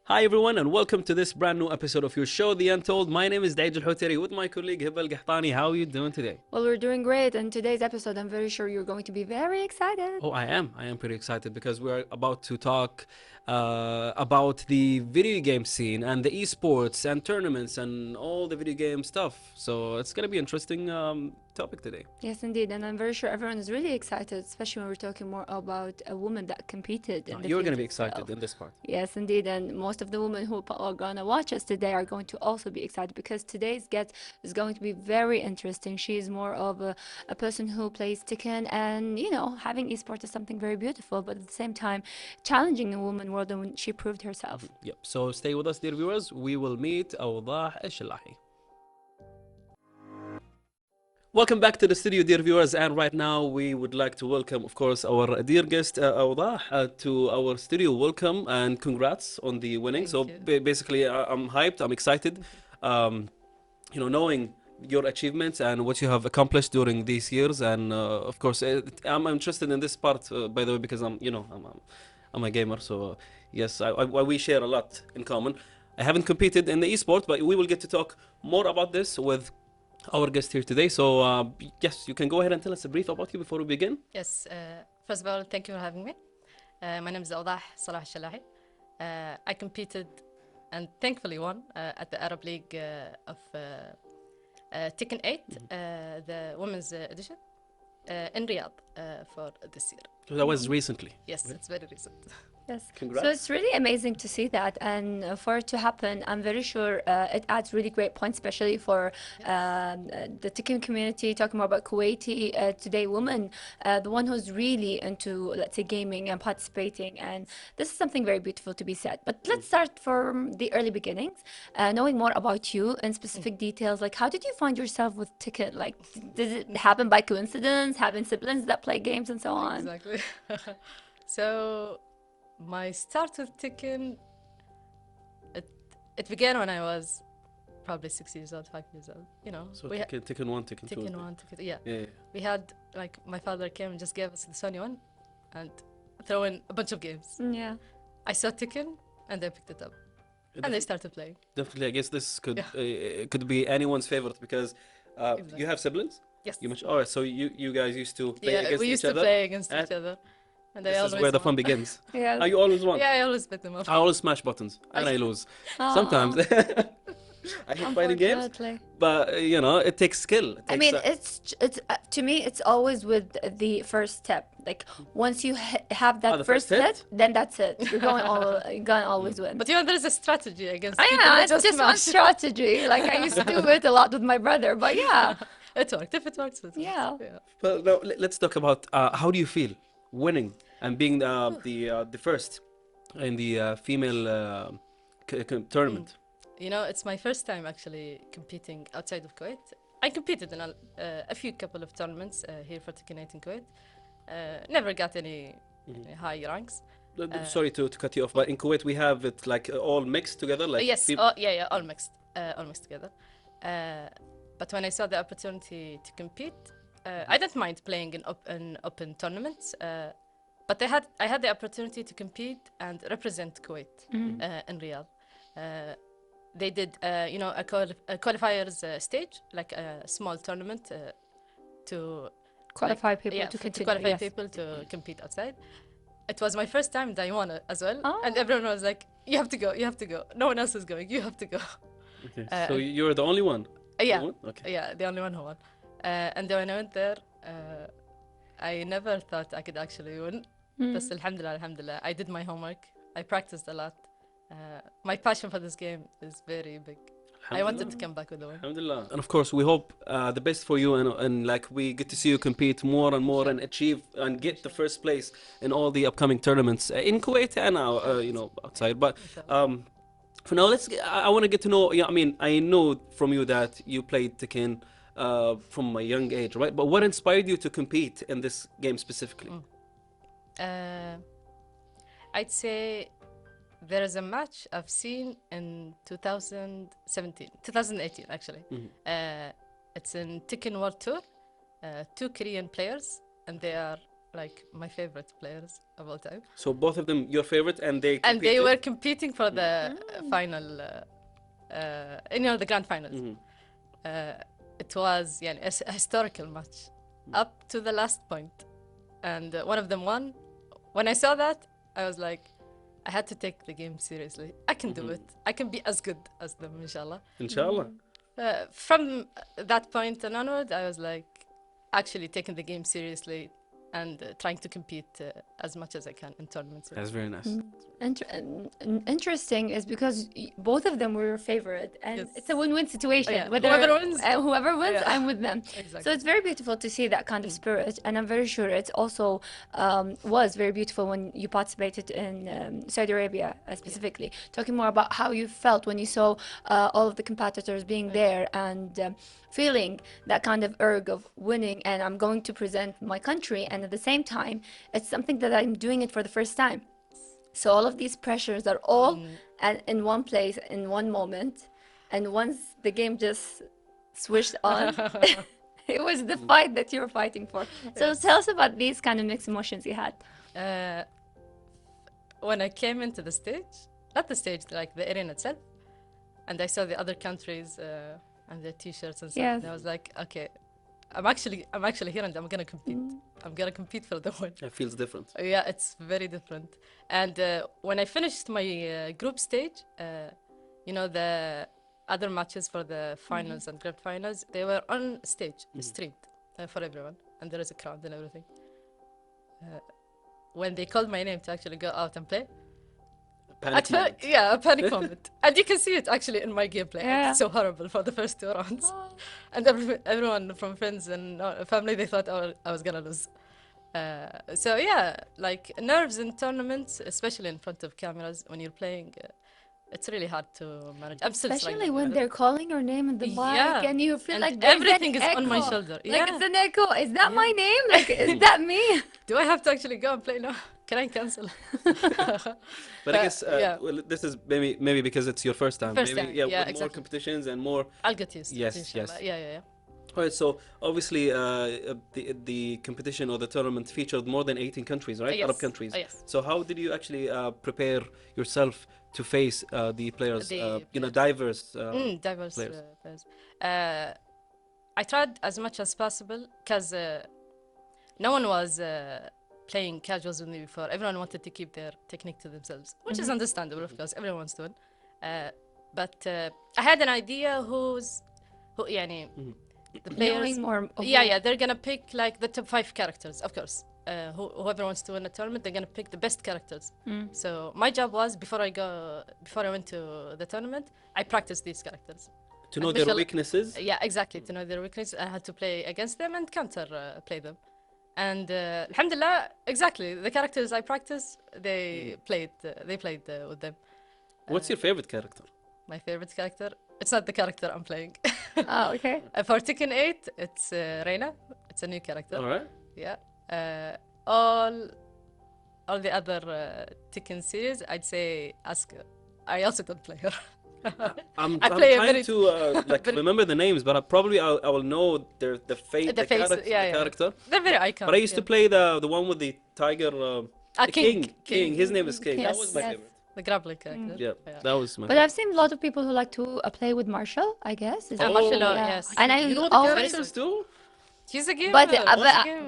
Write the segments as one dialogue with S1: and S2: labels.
S1: Hi everyone and welcome to this brand new episode of your show, The Untold. My name is AziadiQ8 with my colleague Hiba Al-Qahtani. How are you doing today?
S2: Well, we're doing great. And today's episode, I'm very sure you're going to be very excited.
S1: Oh, I am pretty excited because we're about to talk about the video game scene and the esports and tournaments and all the video game stuff. So it's going to be an interesting topic today.
S2: Yes, indeed. And I'm very sure everyone is really excited, especially when we're talking more about a woman that competed in the
S1: You're
S2: field
S1: going to be
S2: itself.
S1: excited in this part.
S2: Yes, indeed. And most of the women who are going to watch us today are going to also be excited because today's guest is going to be very interesting. She is more of a person who plays Tekken, and, you know, having esports is something very beautiful, but at the same time, challenging the woman world, and she proved herself.
S1: Yep. So stay with us, dear viewers. We will meet Awdhah Alshallahi. Welcome back to the studio, dear viewers, and right now we would like to welcome, of course, our dear guest Awdhah to our studio. Welcome and congrats on the winning.
S3: Thank
S1: Basically, I'm hyped, I'm excited, you know, knowing your achievements and what you have accomplished during these years. And of course, I'm interested in this part, by the way, because I'm a gamer, so yes, we share a lot in common. I haven't competed in the esport, but we will get to talk more about this with our guest here today. So yes, you can go ahead and tell us a brief about you before we begin.
S3: Yes, first of all, thank you for having me. My name is Awdhah Alshallahi. I competed and thankfully won at the Arab League of Tekken 8, the women's edition, in Riyadh for this year.
S1: So that was recently.
S3: Yes, it's very recent.
S2: Yes.
S1: Congrats.
S2: So it's really amazing to see that, and for it to happen, I'm very sure it adds really great points, especially for the Tekken community. Talking more about Kuwaiti today woman, the one who's really into, let's say, gaming and participating, and this is something very beautiful to be said. But let's start from the early beginnings, knowing more about you in specific details. Like, how did you find yourself with Tekken? Like, did it happen by coincidence? Having siblings that play games and so on?
S3: Exactly. So my start with Tekken, it began when I was probably 6 years old, 5 years old. You know,
S1: So Tekken 1, Tekken 2.
S3: Tekken 1, Tekken, yeah.
S1: Yeah.
S3: We had, like, my father came and just gave us the Sony one and throw in a bunch of games.
S2: Yeah.
S3: I saw Tekken and I picked it up and I started playing.
S1: Definitely, I guess this could be anyone's favorite because
S3: Exactly.
S1: you have siblings.
S3: Yes.
S1: You mentioned. All right, so you guys used to play
S3: Yeah,
S1: against
S3: we
S1: each
S3: used to
S1: other.
S3: play against
S1: and
S3: each other. And I
S1: This is
S3: always
S1: where the
S3: won.
S1: fun begins.
S2: Yeah.
S1: You always won.
S3: Yeah, I always beat them up.
S1: I always smash buttons and I lose. Sometimes. I hate fighting games,
S2: Unfortunately.
S1: but you know, it takes skill. It
S2: I
S1: takes,
S2: mean, it's to me, it's always with the first step. Like, once you have that
S1: the
S2: first
S1: first hit?
S2: hit, then that's it. You're gonna always win.
S3: But you know, there's a strategy against
S2: I
S3: people
S2: know,
S3: who
S2: it's just one
S3: smash.
S2: strategy. Like, I used to do it a lot with my brother, but yeah,
S3: It worked. If it works, it works.
S2: Yeah.
S1: Well, now let's talk about how do you feel winning and being the first in the female tournament.
S3: You know, it's my first time actually competing outside of Kuwait. I competed in a few couple of tournaments here for Tekken 8 in Kuwait. Never got any high ranks.
S1: Sorry to cut you off, but in Kuwait we have it like all mixed together, like
S3: Yes, yeah, all mixed together. But when I saw the opportunity to compete, I didn't mind playing in open tournaments. But I had the opportunity to compete and represent Kuwait in Riyadh. They did, you know, a qualifiers stage, like a small tournament to
S2: qualify people
S3: yeah,
S2: to
S3: to
S2: continue.
S3: qualify
S2: Yes.
S3: people to compete outside. It was my first time and I won it as well.
S2: Oh.
S3: And everyone was like, you have to go, you have to go. No one else is going, you have to go.
S1: Okay. So you're the only one.
S3: Yeah,
S1: won? Okay.
S3: yeah, the only one who won. And then when I went there, I never thought I could actually win. But alhamdulillah, I did my homework. I practiced a lot. My passion for this game is very big. I wanted to come back with the win.
S1: Alhamdulillah. And of course, we hope the best for you, and like we get to see you compete more and more and achieve and get the first place in all the upcoming tournaments in Kuwait and you know, outside. But for now, I want to get to know. Yeah, I mean, I know from you that you played Tekken from a young age, right? But what inspired you to compete in this game specifically?
S3: I'd say there is a match I've seen in 2018 actually. It's in Tekken World Tour. 2 Korean players, and they are like my favorite players of all time.
S1: So both of them your favorite, and they
S3: And they
S1: competed?
S3: were competing for the final, the grand finals. It was a historical match up to the last point. And one of them won. When I saw that, I was like, I had to take the game seriously. I can do it. I can be as good as them, inshallah.
S1: Inshallah.
S3: From that point and onward, I was like actually taking the game seriously and trying to compete as much as I can in tournaments.
S1: That's very nice.
S2: Interesting is because both of them were your favorite, and
S3: Yes.
S2: it's a win-win situation.
S3: Yeah.
S2: Whether whoever wins,
S3: Yeah.
S2: I'm with them.
S3: Exactly.
S2: So it's very beautiful to see that kind of spirit, and I'm very sure it also was very beautiful when you participated in Saudi Arabia specifically. Talking more about how you felt when you saw all of the competitors being there and feeling that kind of urge of winning, and I'm going to present my country, and at the same time, it's something that I'm doing it for the first time. So all of these pressures are all in one place, in one moment, and once the game just switched on, it was the fight that you were fighting for. So tell us about these kind of mixed emotions you had.
S3: When I came into the stage, not the stage, like the arena itself, and I saw the other countries and their t-shirts and stuff,
S2: Yes.
S3: and I was like, okay, I'm actually here and I'm gonna compete. I'm gonna compete for the win.
S1: It feels different.
S3: Yeah, it's very different. And when I finished my group stage, the other matches for the finals and grand finals, they were on stage, streamed for everyone, and there is a crowd and everything. When they called my name to actually go out and play,
S1: Panic moment.
S3: a panic moment. And you can see it actually in my gameplay.
S2: Yeah.
S3: It's so horrible for the first 2 rounds. And everyone from friends and family, they thought I was gonna lose. So yeah, like nerves in tournaments, especially in front of cameras when you're playing, it's really hard to manage. I'm still
S2: Especially
S3: struggling
S2: when
S3: with
S2: they're
S3: it.
S2: calling your name in the mic,
S3: Yeah.
S2: and you feel
S3: And
S2: like there's
S3: everything
S2: an
S3: is on my
S2: echo.
S3: shoulder.
S2: Like
S3: Yeah.
S2: it's an echo. Is that my name? Like, is that me?
S3: Do I have to actually go and play now? Can I cancel?
S1: But I guess
S3: yeah.
S1: well, this is maybe because it's your first time.
S3: First
S1: maybe,
S3: time,
S1: yeah,
S3: yeah,
S1: with more
S3: exactly.
S1: competitions and more.
S3: I'll get used to it.
S1: Yes,
S3: Inshallah.
S1: yes.
S3: Yeah.
S1: All right, so obviously the competition or the tournament featured more than 18 countries, right?
S3: Yes.
S1: Arab countries.
S3: Yes.
S1: So how did you actually prepare yourself to face the players, diverse
S3: Diverse
S1: players?
S3: players. I tried as much as possible because no one was playing casuals with me before. Everyone wanted to keep their technique to themselves, which is understandable, of course. Everyone wants to win. But I had an idea who the players.
S2: Knowing more.
S3: Yeah, they're gonna pick like the top 5 characters, of course. Whoever wants to win a tournament, they're gonna pick the best characters. So my job was before I went to the tournament, I practiced these characters.
S1: To know their weaknesses.
S3: Yeah, exactly. To know their weaknesses, I had to play against them and counter play them. And alhamdulillah, exactly the characters I practiced, they played with them.
S1: What's your favorite character?
S3: My favorite character? It's not the character I'm playing.
S2: Oh, okay.
S3: For Tekken 8, it's Reina. It's a new character.
S1: All right.
S3: Yeah. All the other Tekken series, I'd say Asuka. I also don't play her.
S1: I'm
S3: I play a
S1: trying
S3: very-
S1: to remember the names, but I will know the face,
S3: The face, yeah.
S1: character.
S3: They're very iconic.
S1: But I used to play the one with the tiger.
S3: King.
S1: King. His name is King.
S2: Yes,
S1: That was my
S2: yes.
S1: favorite.
S3: The grappling character.
S1: Yeah, that was my.
S2: But I've seen a lot of people who like to play with Marshall, I guess. Is that-
S3: Marshall,
S2: yeah.
S3: yes.
S2: And I
S1: You know the
S2: always,
S1: characters too?
S3: She's a gamer.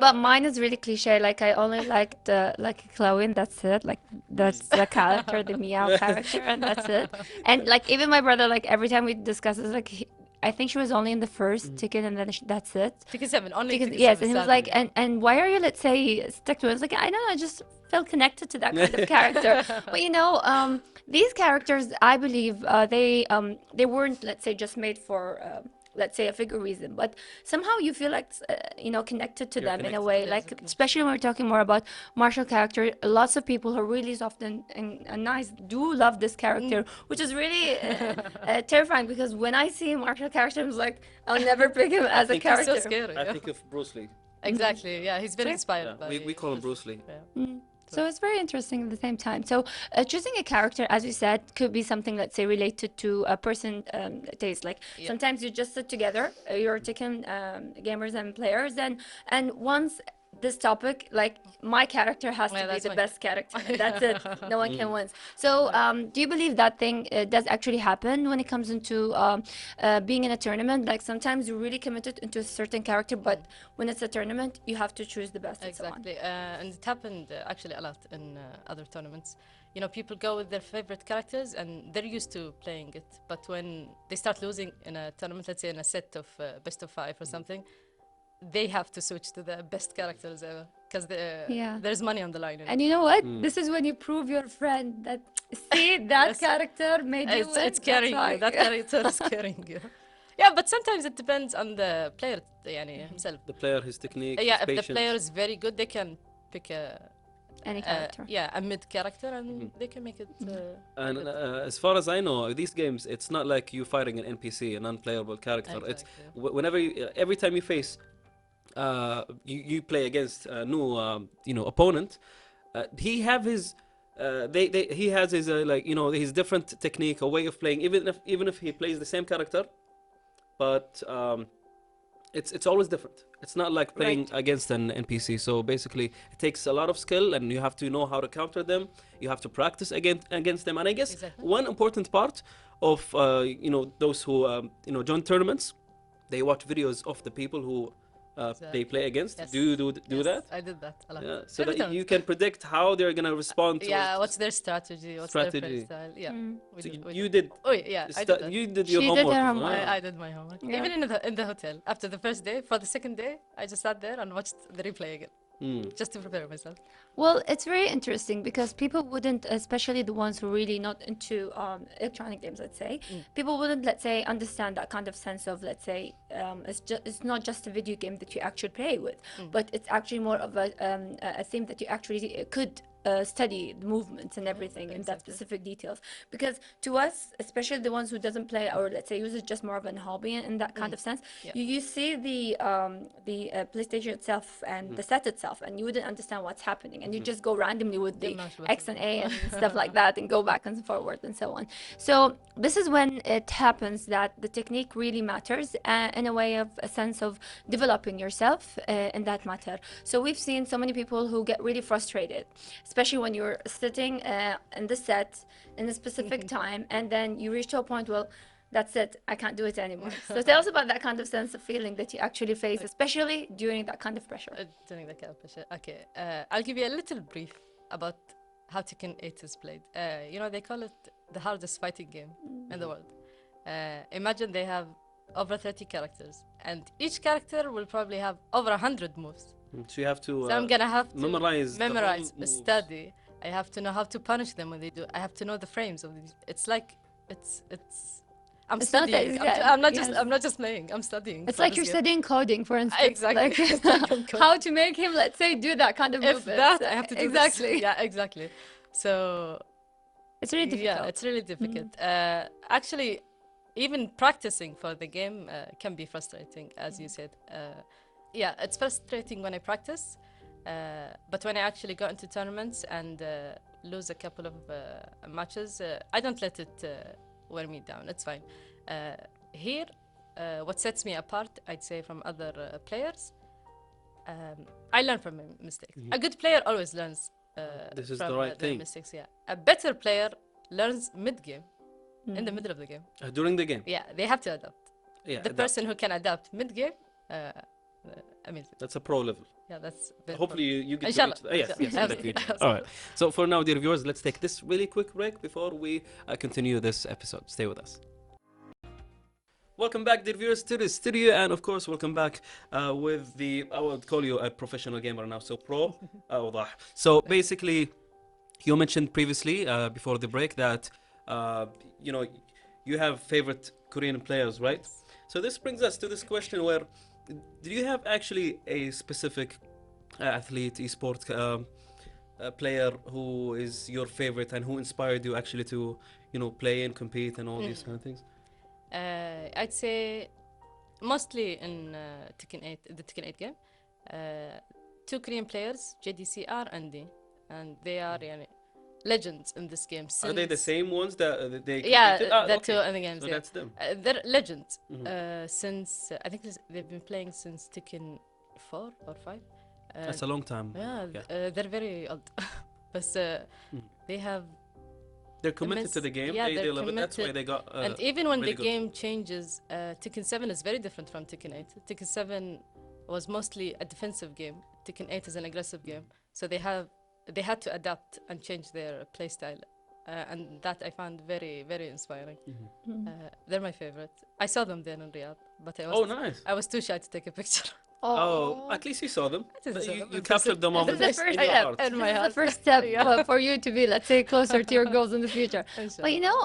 S2: but mine is really cliche. Like I only like the Chloe, that's it. Like that's the character, the Meow character, and that's it. And like even my brother, like every time we discuss it, like I think she was only in the first ticket, and then that's it.
S3: Tekken 7, only
S2: Because,
S3: Tekken
S2: yes,
S3: 7,
S2: and he was
S3: sadly.
S2: like, and why are you, let's say, stuck to it? It's like, I don't know, I just felt connected to that kind of character. But these characters, I believe, they weren't, let's say, just made for, let's say, a figure reason, but somehow you feel like, connected to them in a
S1: connected,
S2: way,
S3: yes,
S2: like,
S3: of course.
S2: especially when we're talking more about martial character, lots of people who are really soft and nice do love this character, which is really terrifying, because when I see a martial character, I'm like, I'll never pick him as a
S1: think he's so
S3: So
S2: character.
S3: scary.
S1: I
S3: yeah.
S1: think of Bruce Lee.
S3: Exactly, yeah, he's very
S2: Sure.
S3: inspired
S1: Yeah,
S3: by...
S1: we call him Bruce Lee.
S3: Yeah.
S2: So it's very interesting at the same time. So choosing a character, as you said, could be something, let's say, related to a person taste. Like sometimes you just sit together, you're taking gamers and players, and once this topic, like my character has to be
S3: that's
S2: the
S3: my-
S2: best character. That's it. No one can win. So, do you believe that thing does actually happen when it comes into being in a tournament? Like sometimes you're really committed into a certain character, but when it's a tournament, you have to choose the best. And so on.
S3: Exactly, and it happened actually a lot in other tournaments. You know, people go with their favorite characters and they're used to playing it. But when they start losing in a tournament, let's say in a set of best of 5 or something, they have to switch to the best characters ever because
S2: Yeah.
S3: there's money on the line.
S2: And you know what? This is when you prove your friend that, see, that
S3: Yes.
S2: character made you win.
S3: It's carrying
S2: That's
S3: you. That
S2: why.
S3: character is carrying you. Yeah, but sometimes it depends on the player يعني himself.
S1: The player, his technique,
S3: Yeah,
S1: his
S3: if the
S1: patience.
S3: player is very good, they can pick
S2: Any character.
S3: a mid character and they can make it.
S1: And
S3: good.
S1: as far as I know, these games, it's not like you fighting an NPC, an unplayable character. It's
S3: Exactly.
S1: whenever every time you face, you play against a new, opponent. He have his, he has his like his different technique, a way of playing. Even if he plays the same character, but it's always different. It's not like playing
S2: Right.
S1: against an NPC. So basically, it takes a lot of skill, and you have to know how to counter them. You have to practice against them. And I guess
S3: Exactly.
S1: one important part of those who join tournaments, they watch videos of the people who they
S3: Exactly.
S1: play against.
S3: Yes.
S1: Do you do
S3: Yes,
S1: that?
S3: I did that a lot.
S1: Yeah, so
S3: Every
S1: that
S3: time.
S1: you can predict how they're gonna respond to
S3: Yeah,
S1: it.
S3: what's their strategy? What's their
S1: Strategy.
S3: play style? Yeah. We
S1: So
S3: did- we
S1: you
S3: did.
S1: did.
S3: Oh yeah, I did that.
S1: You did your
S2: She did
S1: homework.
S2: her
S1: as
S2: homework.
S1: well.
S3: I did my homework.
S2: Yeah.
S3: Even in the hotel. After the first day, for the second day, I just sat there and watched the replay again, just to prepare myself.
S2: Well, it's very interesting because people wouldn't, especially the ones who are really not into electronic games, let's say, people wouldn't, let's say, understand that kind of sense of, let's say, it's not just a video game that you actually play with, but it's actually more of a theme that you actually could study the movements and everything in that
S3: Exactly.
S2: specific details. Because to us, especially the ones who doesn't play or let's say use it just more of a hobby in that kind of sense,
S3: Yeah.
S2: you see the PlayStation itself and the set itself, and you wouldn't understand what's happening, and you just go randomly with the
S3: Dimash
S2: X and A and stuff like that, and go back and forward and so on. So this is when it happens that the technique really matters in a way of a sense of developing yourself in that matter. So we've seen so many people who get really frustrated, especially when you're sitting in the set in a specific time, and then you reach to a point, well, that's it, I can't do it anymore. So tell us about that kind of sense of feeling that you actually face, especially during that kind of pressure.
S3: During the kind of pressure. Okay, I'll give you a little brief about how Tekken 8 is played. They call it the hardest fighting game in the world. Imagine they have over 30 characters, and each character will probably have over 100 moves.
S1: So you have to.
S3: So I'm gonna have to
S1: memorize the whole
S3: memorize,
S1: moves.
S3: study. I have to know how to punish them when they do. I have to know the frames of these. It's like it's. I'm
S2: It's not that
S3: studying.
S2: easy,
S3: I'm not just playing. I'm studying.
S2: It's
S3: for
S2: like
S3: this
S2: you're
S3: game.
S2: studying coding, for instance.
S3: Exactly.
S2: Like
S3: It's like I'm
S2: how to make him, let's say, do that kind of
S3: If
S2: movement.
S3: that, I have to do this.
S2: exactly.
S3: Yeah, exactly. So
S2: It's really difficult.
S3: yeah, it's really difficult. Actually, even practicing for the game can be frustrating, as you said. Yeah, it's frustrating when I practice, but when I actually go into tournaments and lose a couple of matches, I don't let it wear me down. It's fine. Here, what sets me apart, I'd say, from other players, I learn from my mistakes. A good player always learns
S1: This is
S3: from
S1: the right
S3: their
S1: thing.
S3: mistakes. Yeah, a better player learns mid-game, in the middle of the game.
S1: During the game.
S3: Yeah, they have to adapt.
S1: Yeah.
S3: The person who can adapt mid-game, amazing.
S1: That's a pro level.
S3: Yeah, that's very
S1: Hopefully you get to
S3: Inshallah.
S1: reach. Yes,
S3: Inshallah.
S1: in the future. All right. So for now, dear viewers, let's take this really quick break before we continue this episode. Stay with us. Welcome back, dear viewers, to the studio, and of course, welcome back with I would call you a professional gamer now, so pro, Awdhah. So basically, you mentioned previously, before the break, that, you have favorite Korean players, right? So this brings us to this question where, do you have actually a specific athlete, esport player who is your favorite and who inspired you actually to, play and compete and all these kind of things?
S3: I'd say mostly in Tekken 8, the Tekken 8 game, two Korean players, JDCR and D, and they are legends in this game.
S1: Are they the same ones that they
S3: Yeah,
S1: competed?
S3: the
S1: Okay.
S3: two in the games.
S1: So
S3: Yeah.
S1: that's them.
S3: They're legends since I think they've been playing since Tekken 4 or 5.
S1: That's a long time.
S3: Yeah,
S1: Yeah.
S3: they're very old. But they have
S1: They're committed to the game.
S3: Yeah,
S1: they
S3: they're
S1: love it. That's why
S3: committed.
S1: they got.
S3: And even when
S1: really
S3: the
S1: good.
S3: game changes, Tekken 7 is very different from Tekken 8. Tekken 7 was mostly a defensive game. Tekken 8 is an aggressive game. So they had to adapt and change their playstyle. And that I found very, very inspiring. They're my favorite. I saw them then in Riyadh, but
S1: Nice.
S3: I was too shy to take a picture.
S1: Oh, at least you saw them.
S3: did
S1: But
S3: see
S1: you,
S3: them.
S1: you
S3: This
S1: captured
S3: is-
S1: the moment
S2: this is the
S1: in
S2: first
S1: your
S3: step.
S1: heart.
S3: And my
S2: This is the
S3: heart.
S2: first step
S3: Yeah.
S2: for you to be, let's say, closer to your goals in the future. But you know,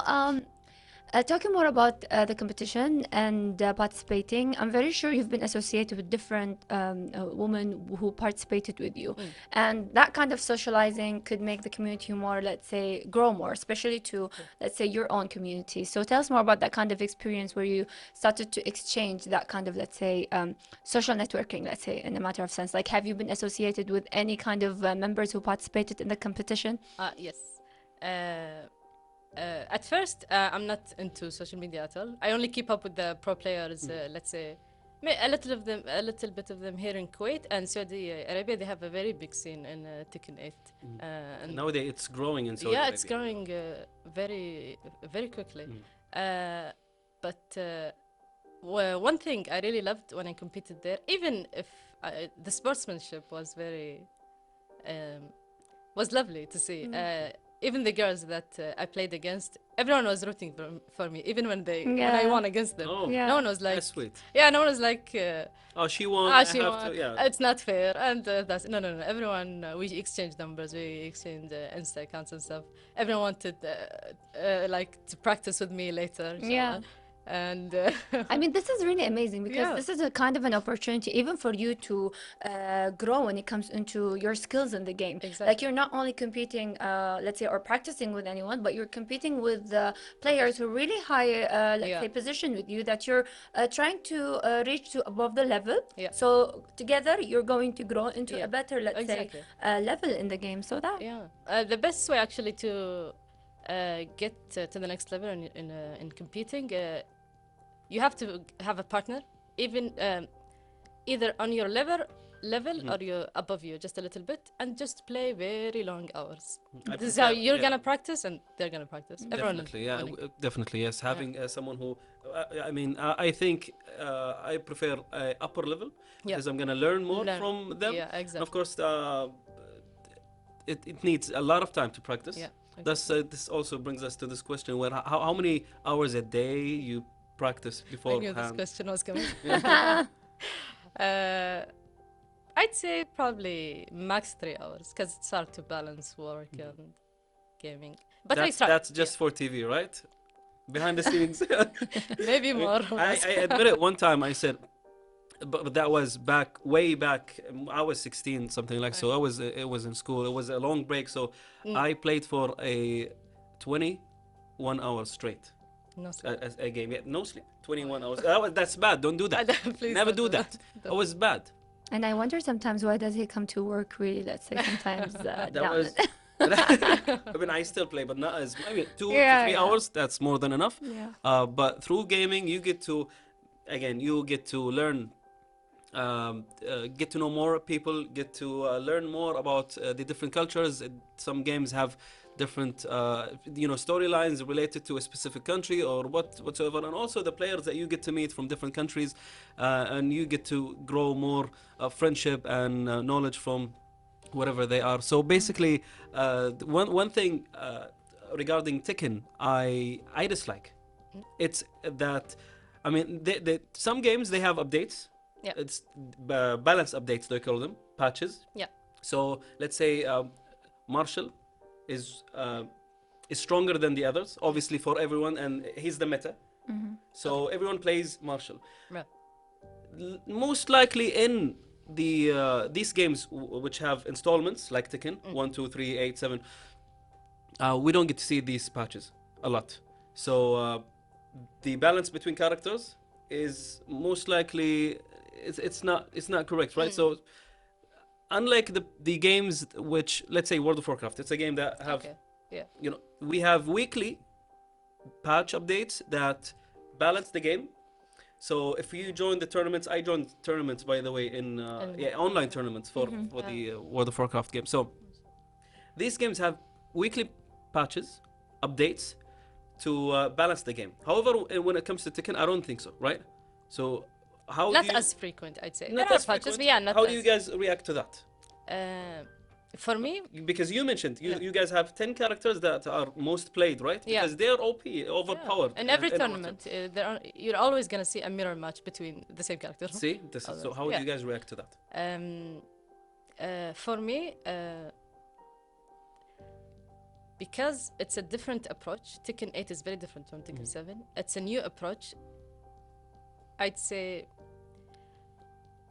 S2: talking more about the competition and participating, I'm very sure you've been associated with different women who participated with you. And that kind of socializing could make the community more, let's say, grow more, especially to, let's say, your own community. So tell us more about that kind of experience where you started to exchange that kind of, let's say, social networking, let's say, in a matter of sense. Like, have you been associated with any kind of members who participated in the competition?
S3: Yes. At first, I'm not into social media at all. I only keep up with the pro players. Let's say, a little bit of them here in Kuwait and Saudi Arabia. They have a very big scene in Tekken 8. And
S1: Nowadays, it's growing in Saudi
S3: yeah,
S1: Arabia.
S3: it's growing very, very quickly. But one thing I really loved when I competed there, even if the sportsmanship was was lovely to see. Even the girls that I played against, everyone was rooting for me, even when I
S2: Yeah.
S3: won against them.
S1: Oh,
S2: Yeah.
S3: No one was like,
S1: that's sweet.
S3: yeah, no one was like,
S1: Oh, she won. I
S3: she
S1: have
S3: won.
S1: to, yeah.
S3: It's not fair. And that's no. Everyone, we exchanged numbers, we exchanged Insta accounts and stuff. Everyone wanted like to practice with me later.
S2: Yeah.
S3: inshallah. And
S2: I mean, this is really amazing because
S3: Yeah.
S2: this is a kind of an opportunity even for you to grow when it comes into your skills in the game.
S3: Exactly.
S2: Like, you're not only competing, let's say, or practicing with anyone, but you're competing with players who are really high, let's
S3: Yeah.
S2: say, position with you that you're trying to reach to above the level.
S3: Yeah.
S2: So together, you're going to grow into
S3: Yeah.
S2: a better, let's
S3: Exactly.
S2: say, level in the game. So that.
S3: yeah, the best way actually to get to the next level in competing, you have to have a partner, even either on your level or you're above you just a little bit, and just play very long hours.
S1: I
S3: This is
S1: prefer-
S3: how you're
S1: yeah.
S3: gonna practice and they're gonna practice. Everyone
S1: Definitely, yeah,
S3: winning.
S1: definitely, yes. Having someone who, I mean, I think I prefer upper level because I'm gonna learn more
S3: Learn.
S1: from them.
S3: Yeah,
S1: And
S3: exactly.
S1: of course, it needs a lot of time to practice.
S3: Yeah,
S1: Thus, this also brings us to this question: where how many hours a day you practice
S3: I knew this
S1: beforehand?
S3: question was coming. I'd say probably max 3 hours because it's hard to balance work and gaming. But I try.
S1: That's just for TV, right? Behind the scenes.
S3: Maybe more.
S1: I admit it. One time I said, but that was way back. I was 16, something like so. It was in school. It was a long break, so I played for a 21 hours straight.
S3: No sleep.
S1: A game. Yeah, no sleep. 21 hours. That's bad. Don't do that.
S3: Please
S1: Never
S3: don't
S1: do that. It was bad.
S2: And I wonder sometimes, why does he come to work really, let's say, sometimes
S1: That
S2: down?
S1: was. I mean, I still play, but not as. I mean, 2 to 3 hours. That's more than enough.
S2: Yeah.
S1: But through gaming, you get to, again, you get to learn, get to know more people, get to learn more about the different cultures. Some games have different, storylines related to a specific country or whatsoever, and also the players that you get to meet from different countries, and you get to grow more friendship and knowledge from wherever they are. So basically, one thing regarding Tekken, I dislike. It's that, I mean, some games they have updates.
S3: Yeah.
S1: It's balance updates, they call them patches.
S3: Yeah.
S1: So let's say Marshall is stronger than the others, obviously for everyone, and he's the meta. So everyone plays Marshall.
S3: Right.
S1: Most likely in these games which have installments like Tekken 1, 2, 3, 8, 7, we don't get to see these patches a lot. So the balance between characters is most likely it's not correct, right? So unlike the games which, let's say World of Warcraft, it's a game that have
S3: Okay. Yeah.
S1: we have weekly patch updates that balance the game. So if you join the tournaments, I joined tournaments, by the way, in online tournaments for the World of Warcraft game. So these games have weekly patches, updates to balance the game. However, when it comes to Tekken, I don't think so, right? So how
S3: Not
S1: do you,
S3: as frequent, I'd say.
S1: not
S3: There are
S1: as
S3: patches,
S1: frequent.
S3: but yeah, not
S1: How
S3: as,
S1: do you guys react to that?
S3: For me,
S1: Because you mentioned you guys have 10 characters that are most played, right?
S3: Yeah.
S1: Because they're OP, overpowered.
S3: in every tournament, you're always gonna see a mirror match between the same character.
S1: See, this is, so how do you guys react to that?
S3: For me, because it's a different approach, Tekken 8 is very different from Tekken 7. It's a new approach. I'd say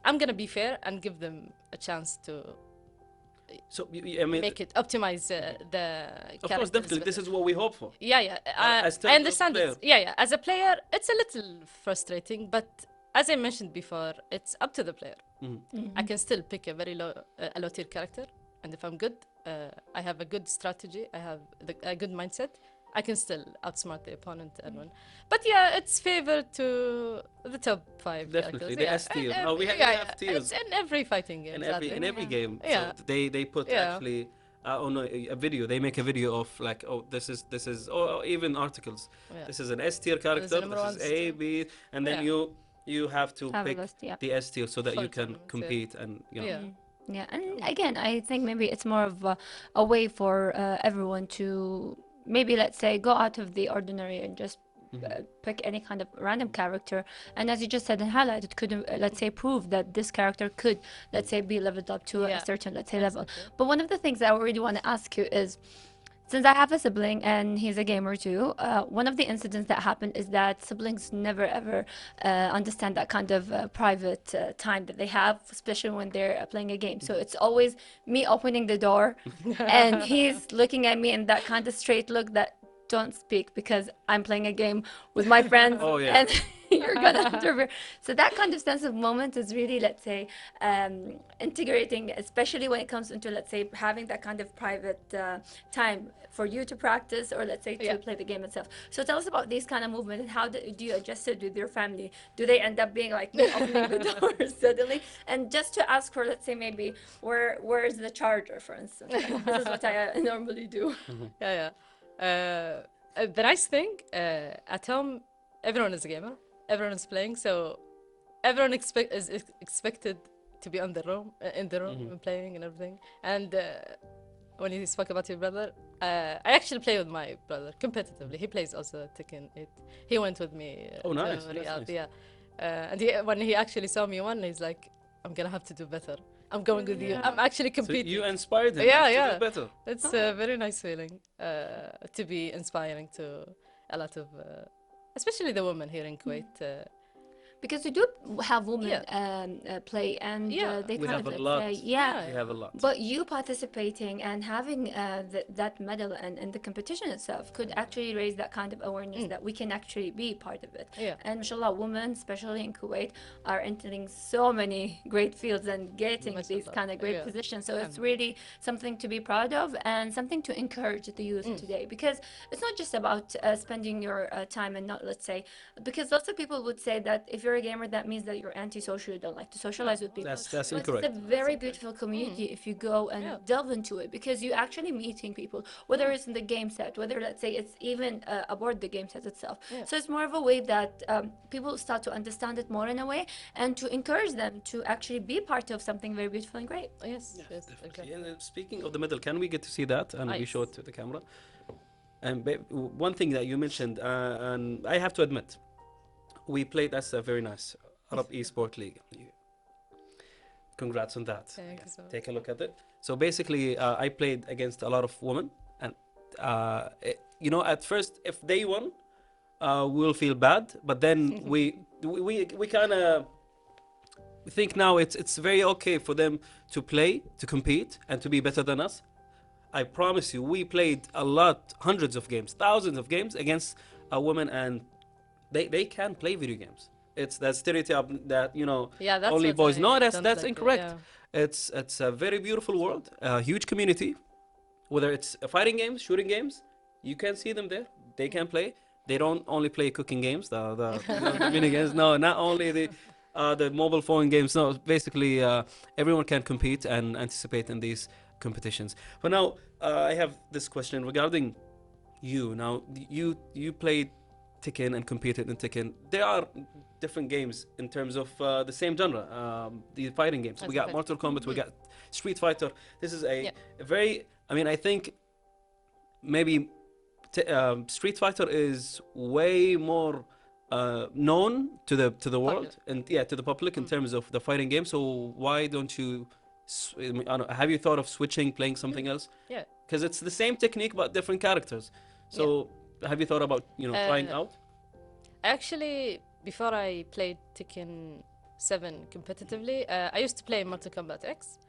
S3: I'm gonna be fair and give them a chance to
S1: So I mean,
S3: make it optimize the
S1: of course, definitely, this is what we hope for.
S3: Yeah.
S1: As
S3: I understand
S1: player.
S3: it. Yeah. As a player, it's a little frustrating, but as I mentioned before, it's up to the player. I can still pick a very low tier character, and if I'm good, I have a good strategy, I have a good mindset, I can still outsmart the opponent and win. But yeah, it's favored to the top 5
S1: Definitely,
S3: characters.
S1: the S tier. No, we have tiers.
S3: It's in every fighting game.
S1: In every game.
S3: Yeah.
S1: So they put actually a video. They make a video of like, oh, this is or even articles.
S3: Yeah.
S1: This is an S tier character.
S3: number
S1: This
S3: one
S1: is A, B, and then you have to
S2: Have a
S1: pick
S2: list, yeah.
S1: the S tier so that
S3: For
S1: you can
S3: tournaments,
S1: compete and you know.
S3: Yeah.
S2: Yeah, and again, I think maybe it's more of a way for everyone to maybe, let's say, go out of the ordinary and just pick any kind of random character. And as you just said and highlighted, could, let's say, prove that this character could, let's say, be leveled up to a certain, let's say, level. But one of the things that I really want to ask you is, since I have a sibling and he's a gamer too, one of the incidents that happened is that siblings never ever understand that kind of private time that they have, especially when they're playing a game. So it's always me opening the door and he's looking at me in that kind of straight look that don't speak because I'm playing a game with my friends.
S1: Oh, yeah.
S2: And you're gonna interfere. So that kind of sense of moment is really, let's say, integrating, especially when it comes into, let's say, having that kind of private time for you to practice or, let's say, to play the game itself. So tell us about these kind of movement and how do you adjust it with your family? Do they end up being like me opening the doors suddenly? And just to ask for, let's say, maybe where is the charger, for instance? Like, this is what I normally do.
S3: Yeah. The nice thing at home, everyone is a gamer. Everyone is playing, so everyone is expected to be in the room and playing and everything. And when you spoke about your brother, I actually play with my brother competitively. He plays also Tekken 8. He went with me.
S1: Oh, nice.
S3: To Riyadh,
S1: Nice.
S3: yeah. And when he actually saw me win, he's like, "I'm gonna have to do better. I'm going with you. I'm actually
S1: So
S3: competing."
S1: you inspired him
S3: Yeah,
S1: to
S3: yeah.
S1: do better.
S3: It's a very nice feeling to be inspiring to a lot of, especially the women here in Kuwait.
S2: Because we do have women play, and they
S1: We
S2: kind
S1: have
S2: of,
S1: a
S2: let's
S1: lot.
S2: say,
S1: We have a lot.
S2: But you participating and having that medal and the competition itself could actually raise that kind of awareness that we can actually be part of it.
S3: Yeah.
S2: And mashallah, women, especially in Kuwait, are entering so many great fields and getting these kind of great positions. So it's really something to be proud of and something to encourage the youth today. Because it's not just about spending your time and not, let's say, because lots of people would say that if you're a gamer, that means that you're antisocial, you don't like to socialize with people.
S1: That's
S2: But
S1: incorrect.
S2: it's a very beautiful community if you go and delve into it, because you actually meeting people, whether it's in the game set, whether, let's say, it's even aboard the game set itself. So it's more of a way that people start to understand it more in a way, and to encourage them to actually be part of something very beautiful and great.
S3: Yes,
S1: Definitely.
S3: exactly.
S1: And speaking of the medal, can we get to see that and we
S3: Nice.
S1: show it to the camera? And one thing that you mentioned, and I have to admit, we played as a very nice Arab Esport League. Congrats on that.
S3: Thank you so much.
S1: Take a look at it. So basically, I played against a lot of women, and you know, at first, if they won, we'll feel bad, but then we kind of think now it's very okay for them to play, to compete, and to be better than us. I promise you, we played a lot, hundreds of games, thousands of games against a woman, and they can play video games. It's that stereotype that, you know,
S3: Yeah, that's
S1: only
S3: what
S1: boys.
S3: I
S1: No, that's
S3: don't like it,
S1: incorrect.
S3: yeah.
S1: It's a very beautiful world, a huge community. Whether it's fighting games, shooting games, you can see them there. They can play. they don't only play cooking games, the mini games. No, not only the mobile phone games. No, basically everyone can compete and anticipate in these competitions. But now I have this question regarding you. Now you played Tekken and competed in Tekken. There are different games in terms of the same genre, the fighting games. We got Mortal Kombat, we got Street Fighter. This is a very, I mean, I think maybe Street Fighter is way more known to the world and to the public in terms of the fighting game. So why don't you, I don't know, have you thought of switching, playing something else?
S3: Yeah.
S1: Because it's the same technique but different characters. So have you thought about, you know, trying out?
S3: Actually, before I played Tekken 7 competitively, I used to play Mortal Kombat X.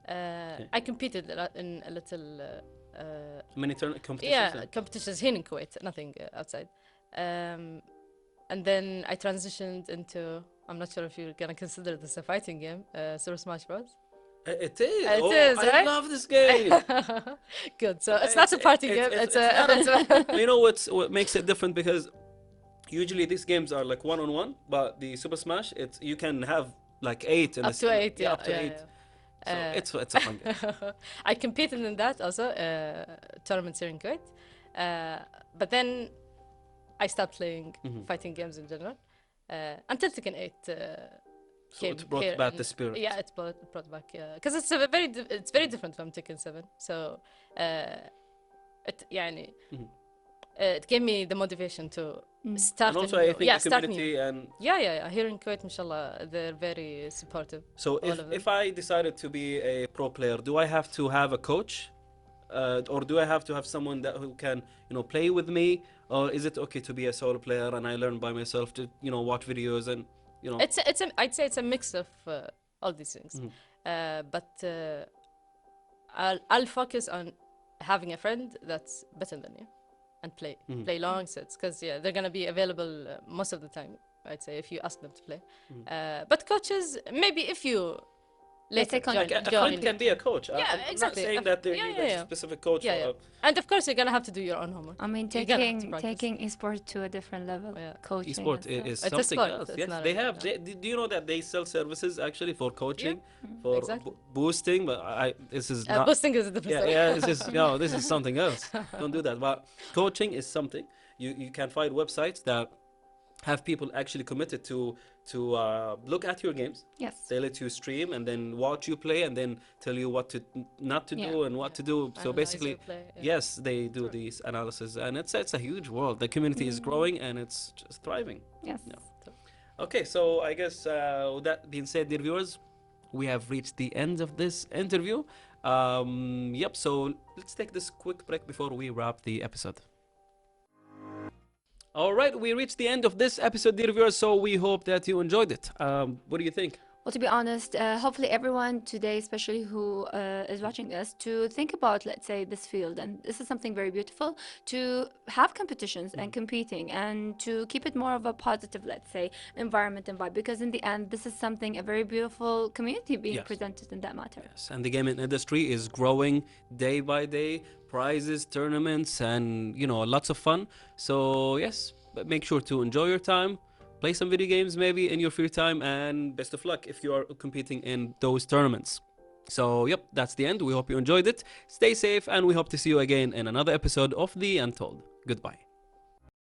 S3: I competed in a little
S1: many competitions.
S3: Yeah, competitions here in Kuwait, nothing outside. And then I transitioned into, I'm not sure if you're gonna consider this a fighting game, Super Smash Bros.
S1: It is.
S3: It is, right?
S1: I love this game.
S3: Good. So it's not a party game. It's a.
S1: You know what makes it different, because usually these games are like one-on-one, but the Super Smash, you can have like 8 in
S3: up to 8. Yeah,
S1: up to 8. So it's a fun game.
S3: I competed in that also, tournaments here in Kuwait. But then I stopped playing fighting games in general until Tekken 8.
S1: So it brought back the spirit.
S3: Yeah, it brought back. Because it's very different from Tekken 7. So it gave me the motivation to start.
S1: And also, I think the community and
S3: here in Kuwait, mashallah, they're very supportive.
S1: So if I decided to be a pro player, do I have to have a coach, or do I have to have someone who can, you know, play with me, or is it okay to be a solo player and I learn by myself to, you know, watch videos and, you know?
S3: I'd say it's a mix of all these things, but I'll focus on having a friend that's better than you and play long sets, because they're gonna be available most of the time, I'd say, if you ask them to play. But coaches, maybe if you
S2: Let's say
S1: a friend can be a coach.
S3: Yeah,
S1: I'm
S3: exactly.
S1: not saying that they need a specific coach.
S3: And of course, you're gonna have to do your own homework.
S2: I mean, taking esport to a different level. Coaching.
S1: Esport is
S3: It's a
S1: something
S3: sport,
S1: else.
S3: it's
S1: Yes,
S3: not
S1: they
S3: a-
S1: have. Do you know that they sell services actually for coaching, for
S3: exactly.
S1: boosting? But this is not.
S3: Boosting is a different story.
S1: This is something else. Don't do that. But coaching is something. You can find websites that have people actually committed to look at your games.
S2: Yes.
S1: They let you stream and then watch you play and then tell you what to not to do and what to do. So
S3: Analyze
S1: basically,
S3: your play,
S1: yes, they do these analysis, and it's a huge world. The community is growing and it's just thriving.
S2: Yes.
S1: Okay, so I guess with that being said, dear viewers, we have reached the end of this interview. So let's take this quick break before we wrap the episode. All right, we reached the end of this episode, dear viewers, so we hope that you enjoyed it. What do you think?
S2: Well, to be honest, hopefully everyone today, especially who is watching us, to think about, let's say, this field. And this is something very beautiful, to have competitions and competing, and to keep it more of a positive, let's say, environment and vibe. Because in the end, this is something, a very beautiful community being presented in that matter.
S1: Yes, and the gaming industry is growing day by day. Prizes, tournaments, and, you know, lots of fun. So yes, make sure to enjoy your time. Play some video games maybe in your free time, and best of luck if you are competing in those tournaments. So that's the end. We hope you enjoyed it. Stay safe, and we hope to see you again in another episode of The Untold. Goodbye.